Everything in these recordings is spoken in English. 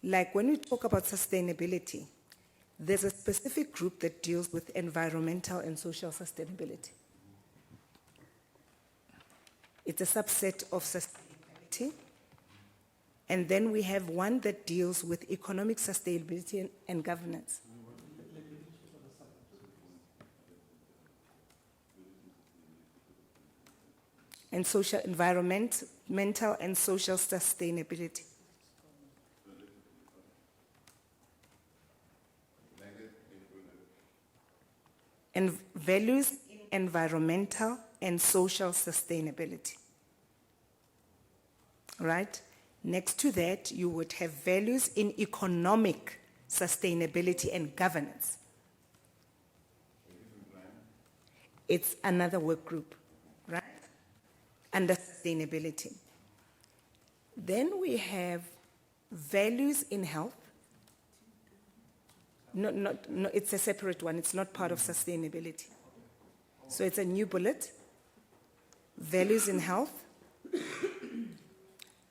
like when we talk about sustainability, there's a specific group that deals with environmental and social sustainability. It's a subset of sustainability. And then we have one that deals with economic sustainability and governance. And social, environmental and social sustainability. And values in environmental and social sustainability. Right? Next to that, you would have values in economic sustainability and governance. It's another work group, right? Under sustainability. Then we have values in health. No, it's a separate one. It's not part of sustainability. So it's a new bullet. Values in health.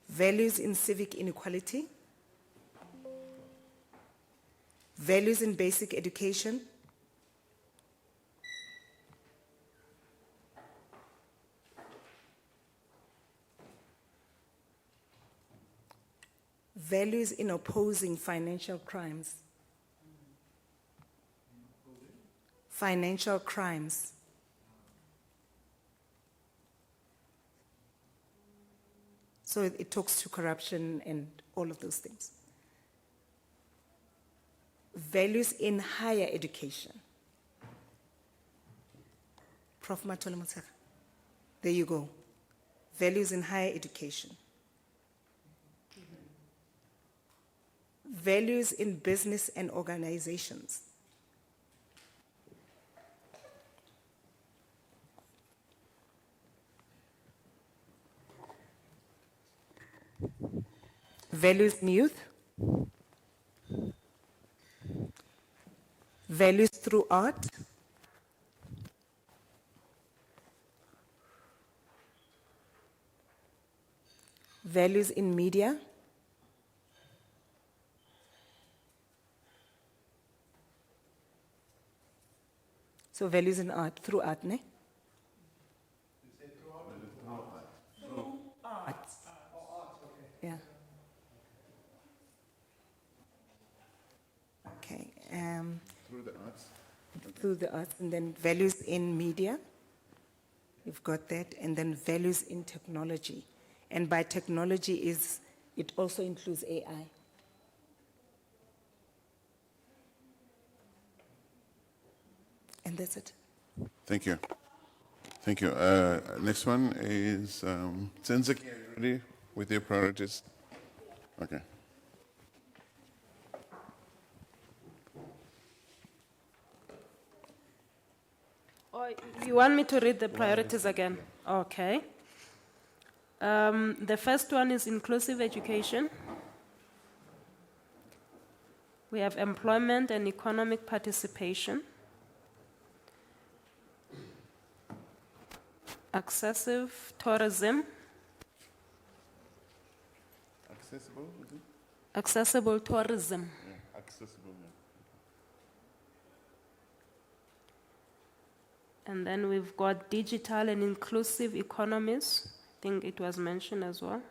Values in civic inequality. Values in basic education. Values in opposing financial crimes. Financial crimes. So it talks to corruption and all of those things. Values in higher education. Prof. Matole Motshekga. There you go. Values in higher education. Values in business and organizations. Values in youth. Values through art. Values in media. So values in art, through art, ne? Through art. Yeah. Okay. Through the arts. Through the arts, and then values in media. You've got that, and then values in technology. And by technology it also includes AI. And that's it. Thank you. Thank you. Next one is Senzeki. Are you ready with your priorities? Okay. Oh, you want me to read the priorities again? Okay. The first one is inclusive education. We have employment and economic participation. Accessible tourism. Accessible, is it? Accessible tourism. Yeah, accessible. Yeah. And then we've got digital and inclusive economies. I think it was mentioned as well.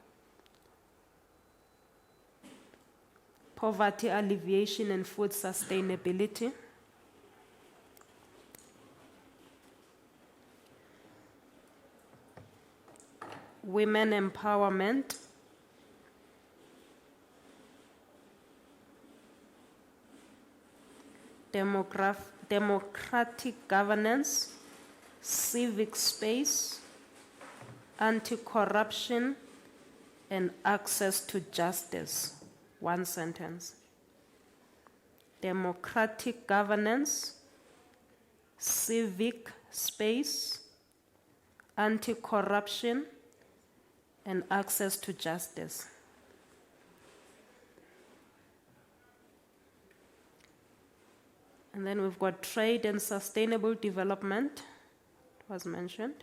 Poverty alleviation and food sustainability. Women empowerment. Democratic governance, civic space, anti-corruption, and access to justice. One sentence. Democratic governance, civic space, anti-corruption, and access to justice. And then we've got trade and sustainable development, it was mentioned.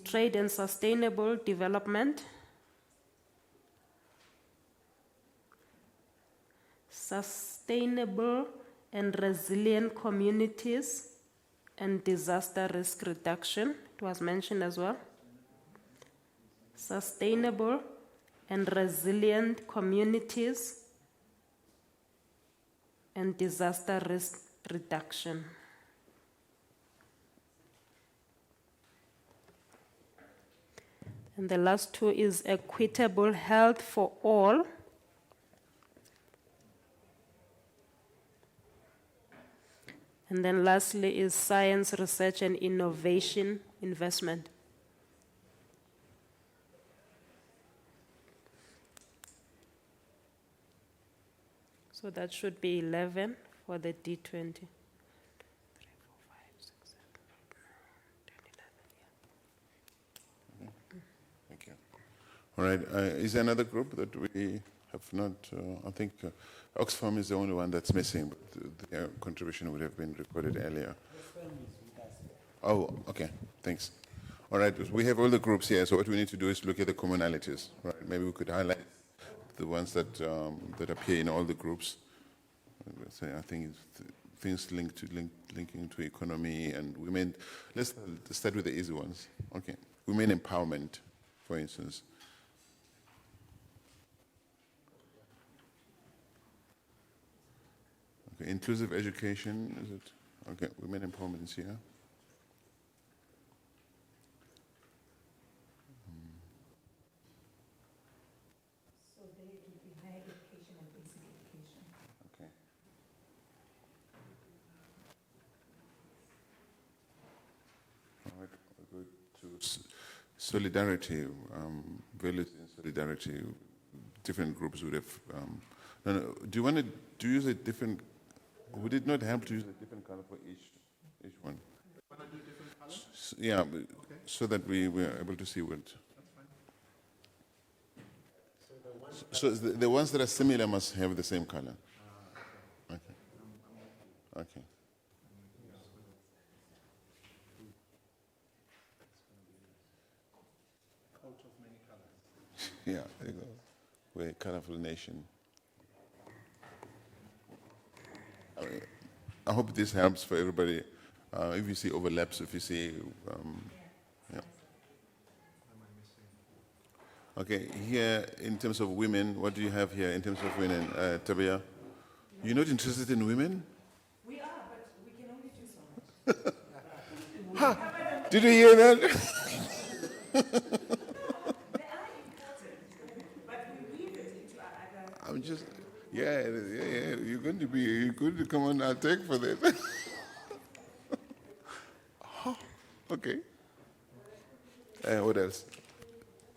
Trade and sustainable development. sustainable and resilient communities and disaster risk reduction. It was mentioned as well. Sustainable and resilient communities and disaster risk reduction. And the last two is equitable health for all. And then lastly is science, research, and innovation investment. So that should be 11 for the D20. 3, 4, 5, 6, 7, 8, 9, 10, 11, yeah. Thank you. All right. Is there another group that we have not? I think Oxfam is the only one that's missing, but their contribution would have been recorded earlier. Oh, okay. Thanks. All right. We have all the groups here, so what we need to do is look at the commonalities. Right? Maybe we could highlight the ones that that appear in all the groups. So I think it's things linking to economy and women. Let's start with the easy ones. Okay, women empowerment, for instance. Okay, inclusive education, is it? Okay, women empowerment is here. So there will be higher education and basic education. Okay. All right, we'll go to solidarity, values in solidarity. Different groups would have. No, do you want to use a different? Would it not help to use a different color for each one? Want to do different colors? Yeah, so that we were able to see what. So the ones that are similar must have the same color. Okay. Okay. Coat of many colors. Yeah, there you go. We're a colorful nation. I hope this helps for everybody. If you see overlaps, if you see, yeah. Okay, here in terms of women, what do you have here in terms of women, Tabia? You're not interested in women? We are, but we can only do so much. Ha! Did you hear that? They are important, but we weave it into our other. I'm just, yeah. You're going to come on our take for that. Oh, okay. What else?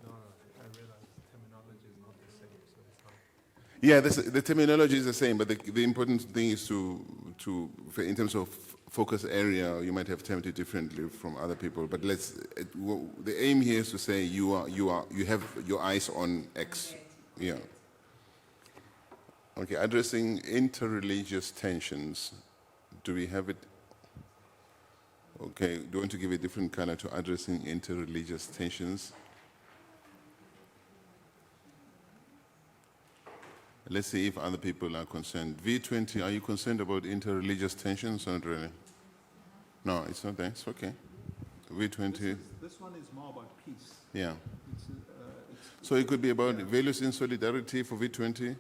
No, I realize terminology is not the same, so it's not. Yeah, the terminology is the same, but the important thing is in terms of focus area, you might have termed it differently from other people. But the aim here is to say you have your eyes on X. Yeah. Okay, addressing interreligious tensions. Do we have it? Okay, do you want to give a different color to addressing interreligious tensions? Let's see if other people are concerned. V20, are you concerned about interreligious tensions or not really? No, it's not there. It's okay. V20. This one is more about peace. Yeah. It's So it could be about values in solidarity for V20.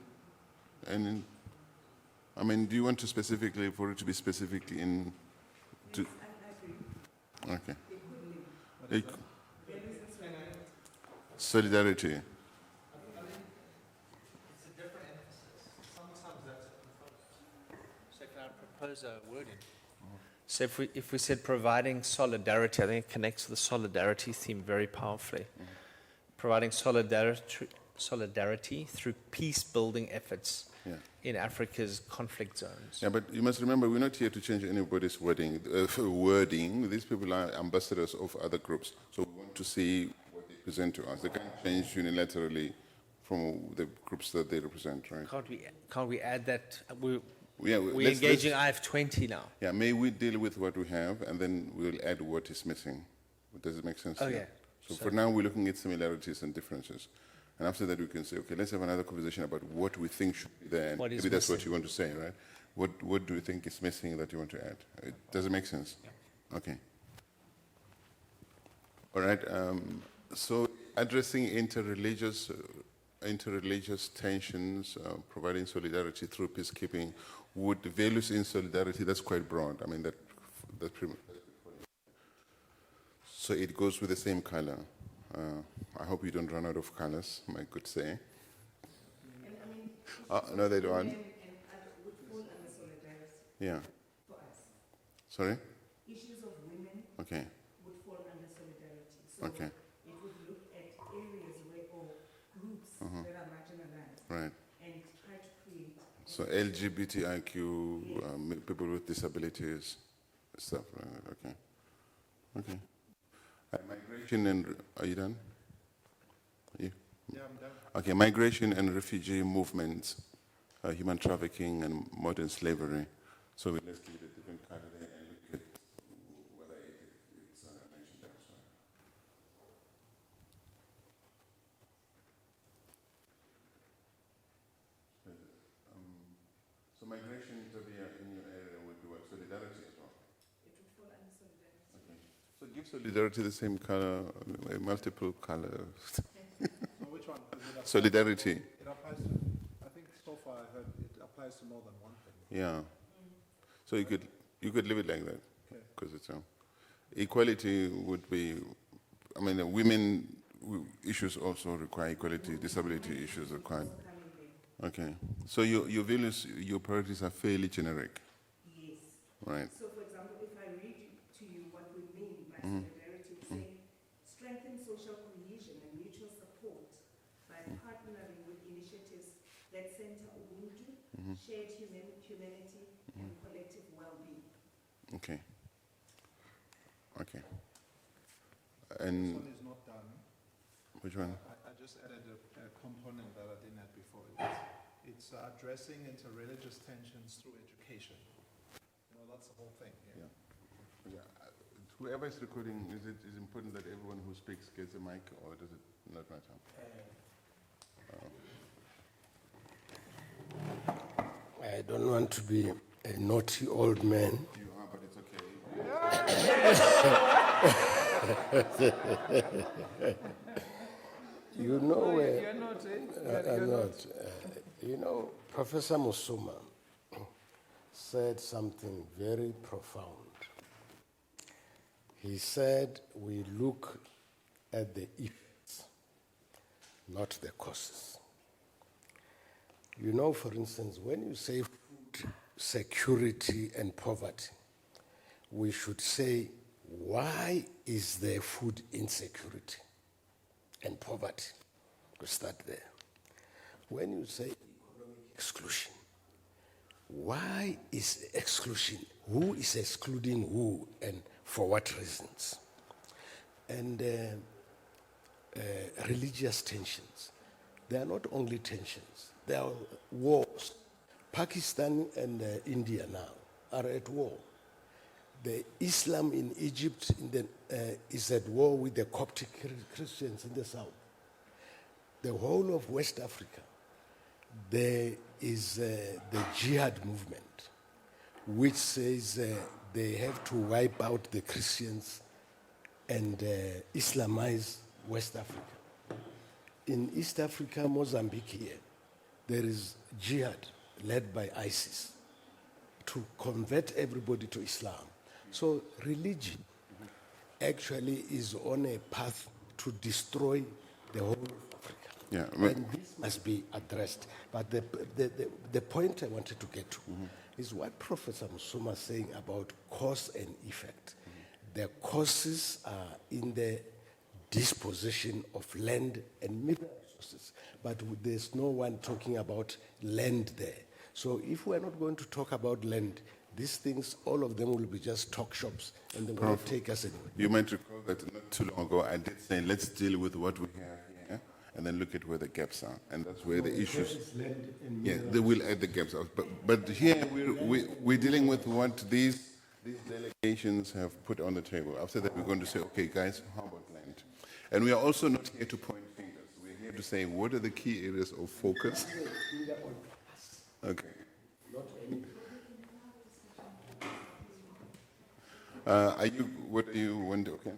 And I mean, do you want to specifically, for it to be specifically in? To, okay. Solidarity. It's a different emphasis. Sometimes that's so can I propose a wording? So if we said providing solidarity, I think it connects to the solidarity theme very powerfully. Providing solidarity through peace-building efforts in Africa's conflict zones. Yeah, but you must remember, we're not here to change anybody's wording. These people are ambassadors of other groups, so we want to see what they present to us. They can't change unilaterally from the groups that they represent, right? Can't we add that? We're let's- engaging IF20 now. Yeah, may we deal with what we have, and then we'll add what is missing. Does it make sense? Oh, to you? yeah. So for now, we're looking at similarities and differences. And after that, we can say, okay, let's have another conversation about what we think should be there. And What is maybe that's what missing. you want to say, right? What do you think is missing that you want to add? Does it make sense? Okay. All right. So addressing interreligious tensions, providing solidarity through peacekeeping, would values in solidarity, that's quite broad. I mean, that's pretty much. So it goes with the same color. I hope you don't run out of colors, I could say. No, they don't. And would fall under solidarity Yeah. for us. Sorry? Issues of women Okay. would fall under solidarity. So Okay. it would look at areas where, or groups that are marginalized Right. and try to create. So LGBTIQ, people with disabilities, stuff. Right? Okay. Okay. Migration and are you done? You? Yeah, I'm done. Okay. Migration and refugee movements, human trafficking and modern slavery. So let's give it a different color there and look at whether it's mentioned elsewhere. So migration to be in your area would be what? Solidarity as well? It would fall under solidarity. Okay. So give solidarity the same color, multiple colors. So which one? 'Cause it applies- Solidarity. It applies to, I think so far I heard it applies to more than one thing. Yeah. So you could leave it like that Okay. because it's equality would be. I mean, women issues also require equality. Disability issues require. Okay. So your values, your priorities are fairly generic, Yes. right? So, for example, if I read to you what we mean by solidarity, we say strengthen social cohesion and mutual support by partnering with initiatives that center Ubuntu, shared humanity, and collective well-being. Okay. Okay. This And one is not done. which one? I just added a component that I didn't add before. It's addressing interreligious tensions through education. You know, that's the whole thing. Yeah. Yeah. Whoever is recording, is it important that everyone who speaks gets a mic, or does it not matter? I don't want to be a naughty old man. You are, but it's okay. You know, I'm not. You know, Professor Musuma said something very profound. He said, we look at the effects, not the causes. You know, for instance, when you say food security and poverty, we should say, why is there food insecurity and poverty? To start there. When you say economic exclusion, why is exclusion? Who is excluding who and for what reasons? And religious tensions. They are not only tensions, they are wars. Pakistan and India now are at war. The Islam in Egypt is at war with the Coptic Christians in the south. The whole of West Africa, there is the jihad movement, which says they have to wipe out the Christians and Islamize West Africa. In East Africa, Mozambique here, there is jihad led by ISIS to convert everybody to Islam. So religion actually is on a path to destroy the whole of Africa. Yeah, And this must be addressed. But the point I wanted to get to is what Professor Musuma is saying about cause and effect. The causes are in the disposition of land and mineral resources, but there's no one talking about land there. So if we're not going to talk about land, these things, all of them will be just talk shops, and they will not take us anywhere. you might recall that not too long ago I did say let's deal with what we have here and then look at where the gaps are, and that's where the issues. Yeah, they will add the gaps out. But here we're dealing with what these delegations have put on the table. After that, we're going to say, okay, guys, how about land? And we are also not here to point fingers. We're here to say what are the key areas of focus. Okay. What are you want to, okay?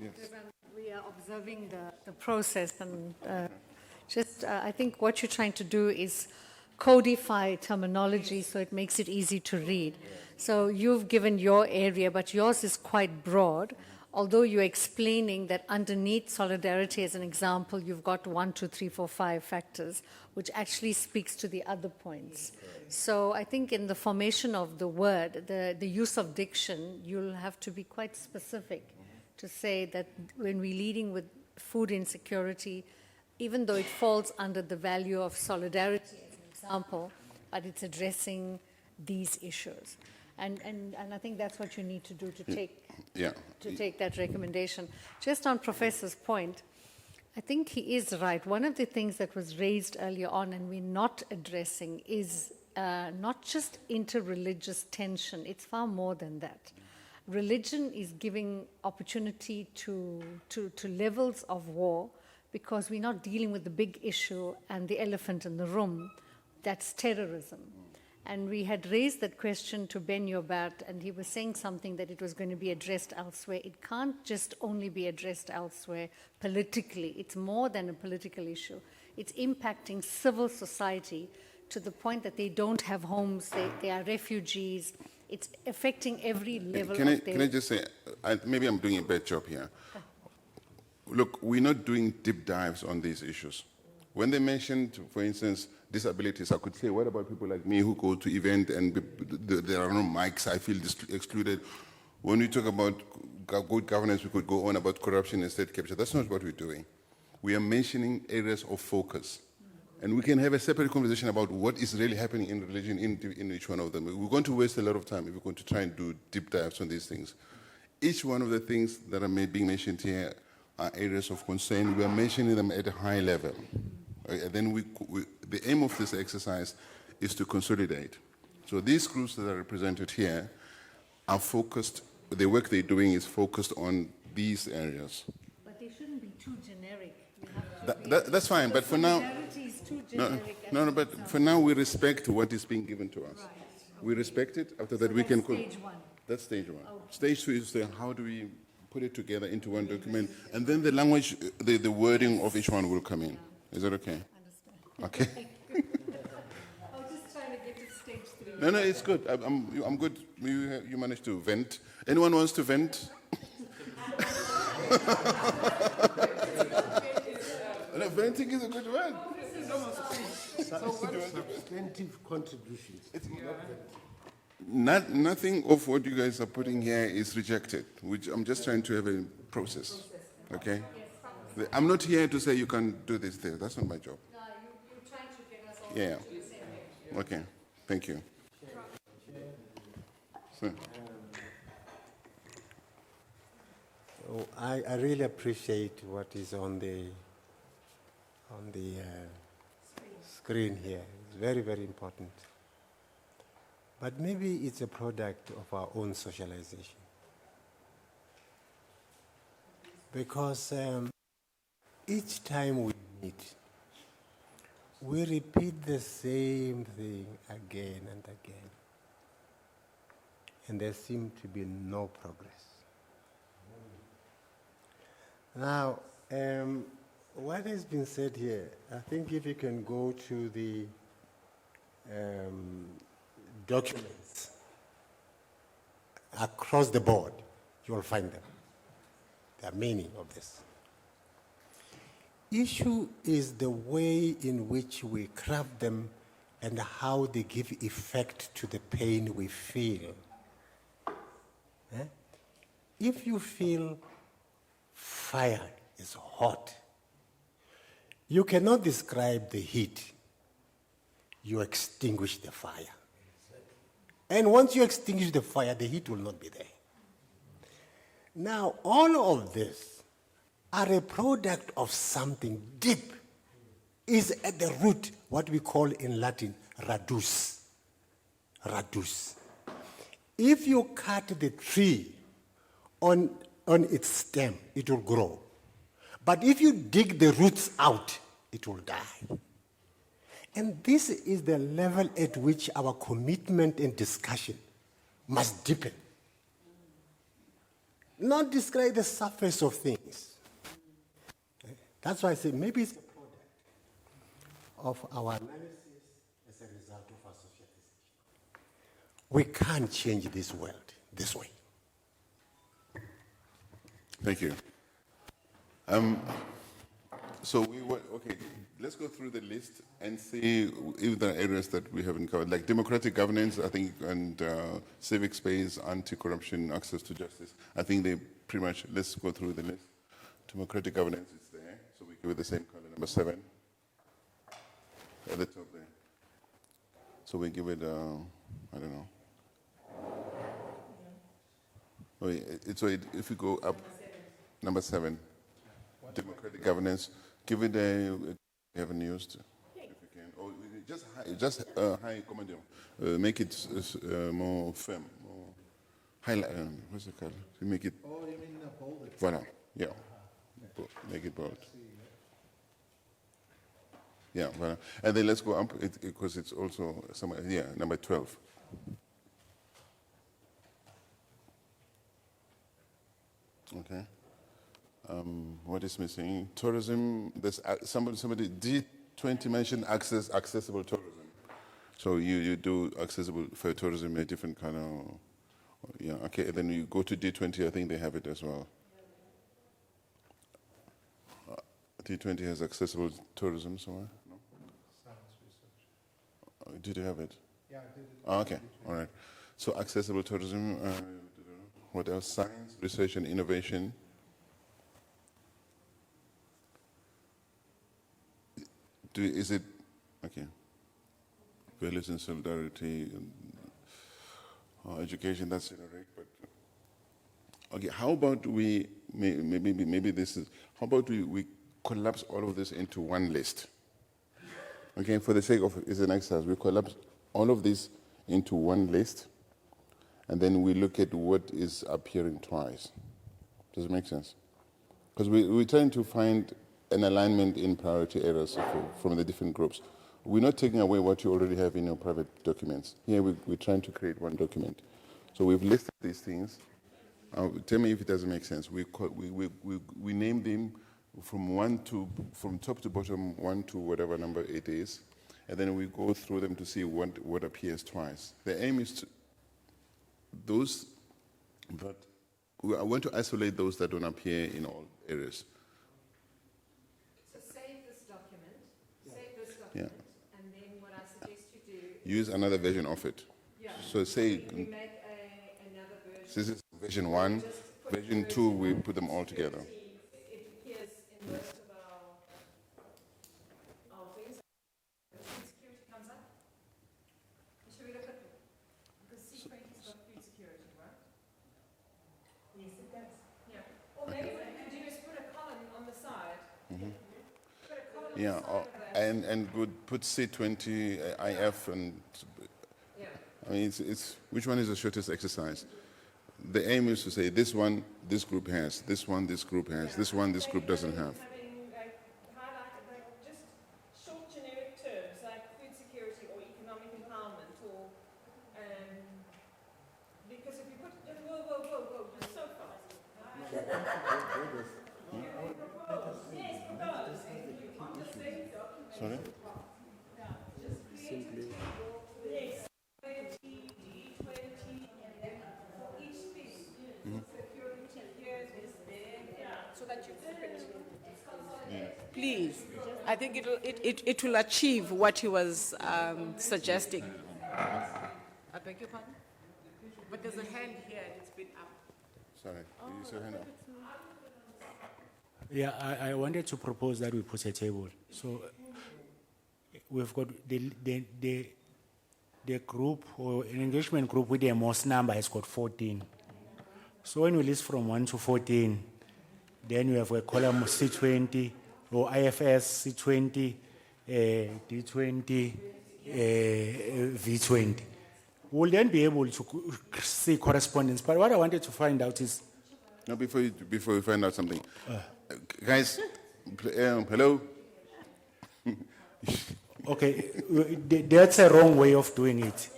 Yes. We are observing the process, and I think what you're trying to do is codify terminology so it makes it easy to read. So you've given your area, but yours is quite broad, although you're explaining that underneath solidarity, as an example, you've got 1, 2, 3, 4, 5 factors, which actually speaks to the other points. So I think in the formation of the word, the use of diction, you'll have to be quite specific to say that when we're leading with food insecurity, even though it falls under the value of solidarity, as an example, but it's addressing these issues. And I think that's what you need to do to take that recommendation. Just on Professor's point, I think he is right. One of the things that was raised earlier on and we're not addressing is not just interreligious tension. It's far more than that. Religion is giving opportunity to levels of war because we're not dealing with the big issue and the elephant in the room. That's terrorism. And we had raised that question to Ben Yobat, and he was saying something that it was going to be addressed elsewhere. It can't just only be addressed elsewhere politically. It's more than a political issue. It's impacting civil society to the point that they don't have homes, they are refugees. It's affecting every level of their... Can I just say, maybe I'm doing a bad job here. Look, we're not doing deep dives on these issues. When they mentioned, for instance, disabilities, I could say, what about people like me who go to event and there are no mics, I feel excluded. When we talk about good governance, we could go on about corruption and state capture. That's not what we're doing. We are mentioning areas of focus. And we can have a separate conversation about what is really happening in religion in each one of them. We're going to waste a lot of time if we're going to try and do deep dives on these things. Each one of the things that are being mentioned here are areas of concern. We are mentioning them at a high level. And then the aim of this exercise is to consolidate. So these groups that are represented here are focused, the work they're doing is focused on these areas. But they shouldn't be too generic. That's fine, but for now... Solidarity is too generic. No, but for now we respect what is being given to us. Right. We respect it, after that So we that's can... stage one. That's stage one. Okay. Stage two is how do we put it together into one document, and then the language, the wording of each one will come in. Is that okay? Okay. I was just trying to get to stage 3. No, it's good. I'm good. You managed to vent. Anyone wants to vent? No, venting is a good word. Substantive contributions. Nothing of what you guys are putting here is rejected, which I'm just trying to have a process. Okay? I'm not here to say you can do this there. That's not my job. No, you're trying to get us all Yeah. to the same page. Okay. Thank you. So, Oh, I really appreciate what is on the screen here. It's very, very important. But maybe it's a product of our own socialization. Because each time we meet, we repeat the same thing again and again. And there seems to be no progress. Now, what has been said here, I think if you can go to the documents across the board, you will find them. There are many of this. Issue is the way in which we craft them and how they give effect to the pain we feel. If you feel fire is hot, you cannot describe the heat. You extinguish the fire. And once you extinguish the fire, the heat will not be there. Now, all of this are a product of something deep. Is at the root what we call in Latin radus. Radus. If you cut the tree on its stem, it will grow. But if you dig the roots out, it will die. And this is the level at which our commitment and discussion must deepen. Not describe the surface of things. That's why I say maybe it's a product of our analysis as a result of our socialization. We can't change this world this way. Thank you. So okay, let's go through the list and see if there are areas that we haven't covered, like democratic governance, I think, and civic space, anti-corruption, access to justice. I think they pretty much, let's go through the list. Democratic governance is there, so we give it the same color, number 7. At the top there. So we give it, I don't know. If we go up, number 7, democratic governance, give it a, we haven't used, if you can, or just high command, make it more firm, more highlight, what's it called? To make it, Oh, you mean bolded? voilà, yeah, make it bold. Yeah, voilà. And then let's go up, because it's also somewhere, yeah, number 12. Okay. What is missing? Tourism. There's somebody. D20 mentioned accessible tourism. So you do accessible for tourism, a different kind of. Yeah. Okay. And then you go to D20. I think they have it as well. D20 has accessible tourism somewhere. No. Science research. Did you have it? Yeah, I did it. Oh, okay. All right. So accessible tourism. What else? Science, research, and innovation. Is it okay? Values and solidarity, education. That's it, right? But okay. How about we maybe this is. How about we collapse all of this into one list? Okay, for the sake of it's an exercise, we collapse all of this into one list, and then we look at what is appearing twice. Does it make sense? Because we're trying to find an alignment in priority areas from the different groups. We're not taking away what you already have in your private documents. Here we're trying to create one document. So we've listed these things. Tell me if it doesn't make sense. We name them from top to bottom, 1 to whatever number it is, and then we go through them to see what appears twice. The aim is to those that I want to isolate those that don't appear in all areas. So save this document, Yeah. and then what I suggest you do. Use another version of it. Yeah. So say We make another version. this is version 1, version 2. We put them all together. It appears in most of our things. Food security comes up. Should we look at, because C20's got food security, right? Yes, it does. Yeah. Or maybe what you could do is put a column on the side. Put a column Yeah, on the side of that. and would put C20, IF, and Yeah. I mean, it's which one is the shortest exercise? The aim is to say this one, this group has, this one, this group has, this one, this group doesn't have. Having highlighted just short generic terms like food security or economic empowerment or because if you put whoa, so fast. Yes, propose. You can't just say document. Sorry? Yes. D20 and then for each thing, security here is there, so that you keep it. Please, I think it will achieve what he was suggesting. I beg your pardon? But there's a hand here, it's been up. Sorry. You said hand up. Yeah, I wanted to propose that we put a table. So we've got the group or an engagement group with the most number has got 14. So when we list from 1 to 14, then we have a column C20 or IFS C20, D20, V20. We'll then be able to see correspondence. But what I wanted to find out is No, before we find out something, Guys, hello? Okay, that's a wrong way of doing it.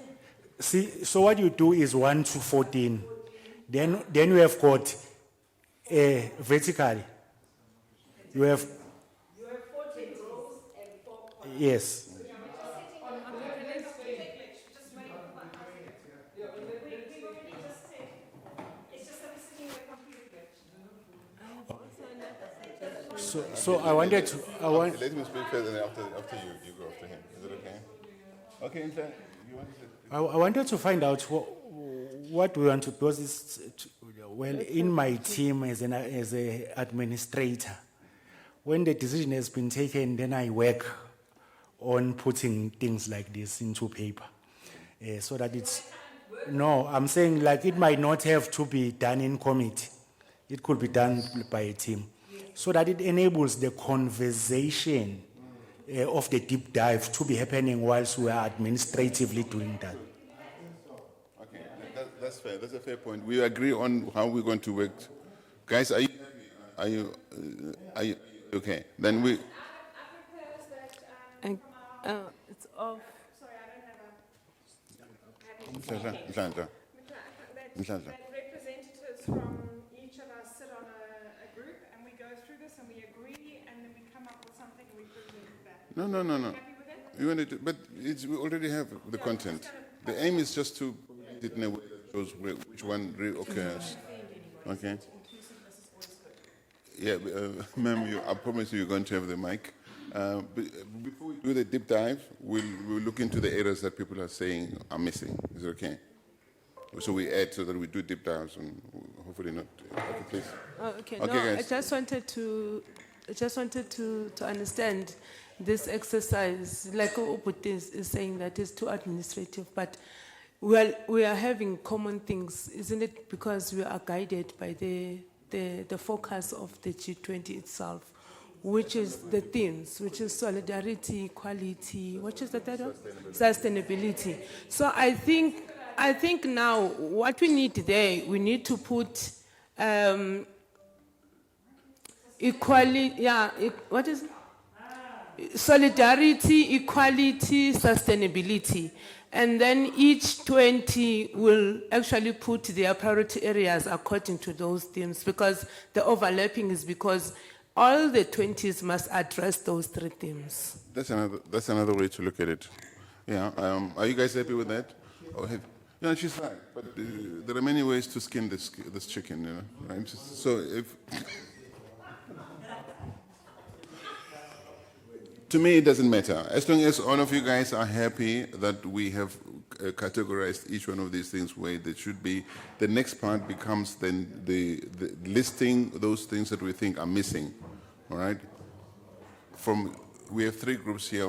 See, so what you do is 1 to 14. Then you have got vertically. You have 14 rows and 4 columns. yes. So I wanted to. Let me speak first, and after you go after him. Is it okay? Okay, Inhla, you want to say? I wanted to find out what we want to, because it's, well, in my team as an administrator, when the decision has been taken, then I work on putting things like this into paper, so that it's, no, I'm saying like it might not have to be done in committee. It could be done by a team, so that it enables the conversation of the deep dive to be happening whilst we are administratively doing that. Okay, that's fair. That's a fair point. We agree on how we're going to work. Guys, are you okay? Then we. It's off. Nhlanhla. That representatives from each of us sit on a group and we go through this and we agree and then we come up with something and we present that. No. Happy with it? You want it, but we already have the content. The aim is just to put it in a way that shows which one reoccurs. Okay. Yeah, ma'am, I promise you're going to have the mic. Before we do the deep dive, we'll look into the areas that people are saying are missing. Is it okay? So we add so that we do deep dives and hopefully not. Okay, please. Oh, okay. Okay, No, guys. I just wanted to understand this exercise. Like Uputi is saying that it's too administrative, but we are having common things, isn't it? Because we are guided by the focus of the G20 itself, which is the themes, which is solidarity, equality, what is the third one? Sustainability. So I think now what we need there, we need to put equality, what is it? Solidarity, equality, sustainability. And then each 20 will actually put their priority areas according to those themes, because the overlapping is because all the 20s must address those 3 themes. That's another way to look at it. Yeah. Are you guys happy with that? Or yeah, she's right. But there are many ways to skin this chicken, you know. Right? So if to me, it doesn't matter. As long as all of you guys are happy that we have categorized each one of these things where they should be, the next part becomes then the listing those things that we think are missing. All right? We have 3 groups here.